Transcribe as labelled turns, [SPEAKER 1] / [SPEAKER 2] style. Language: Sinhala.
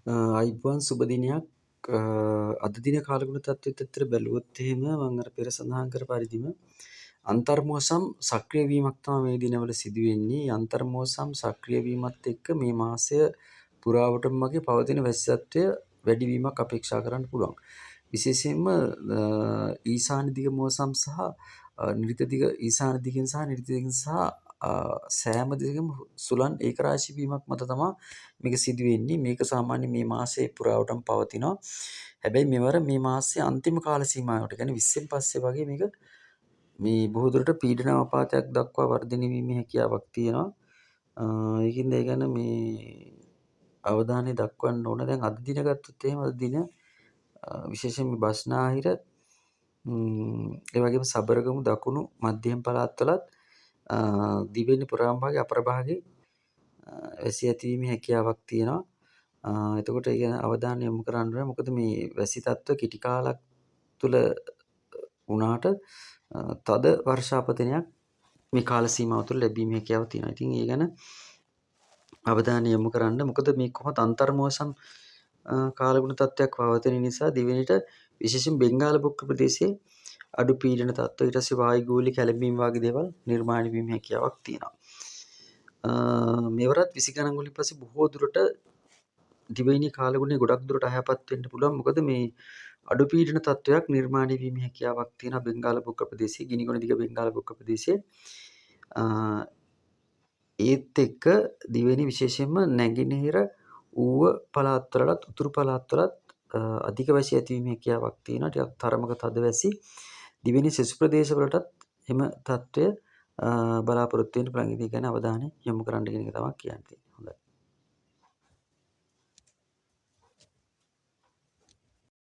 [SPEAKER 1] අයිබෝන් සුබ දිනයක්. අද දින කාලගුණ තත්ත්වයට ඇත්තට බැලුවොත් එහෙම මම අර පෙර සඳහන් කර පරිදිම අන්තර්මෝසම් සක්‍රිය වීමක් තමයි මේ දිනවල සිදු වෙන්නේ. අන්තර්මෝසම් සක්‍රිය වීමත් එක්ක මේ මාසය පුරාවටම වගේ පවතින වැස්සත්වය වැඩි වීමක් අපේක්ෂා කරන්න පුළුවන්. විශේෂයෙන්ම ඊශාන දිග මෝසම් සහ නිරිත දිග ඊශාන දිගෙන් සහ නිරිත දිගෙන් සහ සෑම දිගම සුළං ඒකරාශී වීමක් මත තමයි මේක සිදු වෙන්නේ. මේක සාමාන්‍යයෙන් මේ මාසයේ පුරාවටම පවතිනවා. හැබැයි මෙවර මේ මාසයේ අන්තිම කාල සීමාවට කියන්නේ 20න් පස්සේ වගේ මේක මේ බොහෝ දුරට පීඩන අවපාතයක් දක්වා වර්ධනය වීමේ හැකියාවක් තියෙනවා. ඒකින්ද ඒ ගැන මේ අවධානය දක්වන්න ඕන. දැන් අද දින ගත්තොත් එහෙම අද දින විශේෂයෙන් බස්නාහිර ඒ වගේම සබරගමු දකුණු මධ්‍යම පළාත්වලත් දිවෙන පුරාම භාගයේ අපර භාගයේ වැසි ඇතිවීමේ හැකියාවක් තියෙනවා. එතකොට ඒ ගැන අවධානය යොමු කරන්න ඕනේ. මොකද මේ වැසි තත්ත්ව කිටි කාලයක් තුල වුණාට තද වර්ෂාපතනයක් මේ කාල සීමාව තුළ ලැබීමේ හැකියාව තියෙනවා. ඉතින් ඒ ගැන අවධානය යොමු කරන්න. මොකද මේ කොහොමද අන්තර්මෝසම් කාලගුණ තත්ත්වයක් පවතින නිසා දිවෙනට විශේෂයෙන් බෙන්ගාල බොක්ක ප්‍රදේශයේ අඩු පීඩන තත්ත්ව ඊට පස්සේ වායු ගෝලී කැළඹීම් වගේ දේවල් නිර්මාණය වීමේ හැකියාවක් තියෙනවා. මෙවරත් 20 ගණන් වලින් පස්සේ බොහෝ දුරට දිවයිනේ කාලගුණය ගොඩක් දුරට අයහපත් වෙන්න පුළුවන්. මොකද මේ අඩු පීඩන තත්ත්වයක් නිර්මාණය වීමේ හැකියාවක් තියෙනවා බෙන්ගාල බොක්ක ප්‍රදේශයේ, ගිනිගොන දිග බෙන්ගාල බොක්ක ප්‍රදේශයේ. ඒත් එක්ක දිවයිනේ විශේෂයෙන්ම නැගෙනහිර ඌව පළාත්වලත් උතුරු පළාත්වලත් අධික වැසි ඇතිවීමේ හැකියාවක් තියෙනවා. ටිකක් තරමක තද වැසි. දිවයිනේ සෙසු ප්‍රදේශවලටත් එම තත්ත්වය බලාපොරොත්තු වෙන්න පුළුවන්. ඉතින් ඒ ගැන අවධානය යොමු කරන්න කියන එක තමයි කියන්න තියෙන්නේ. හොඳයි.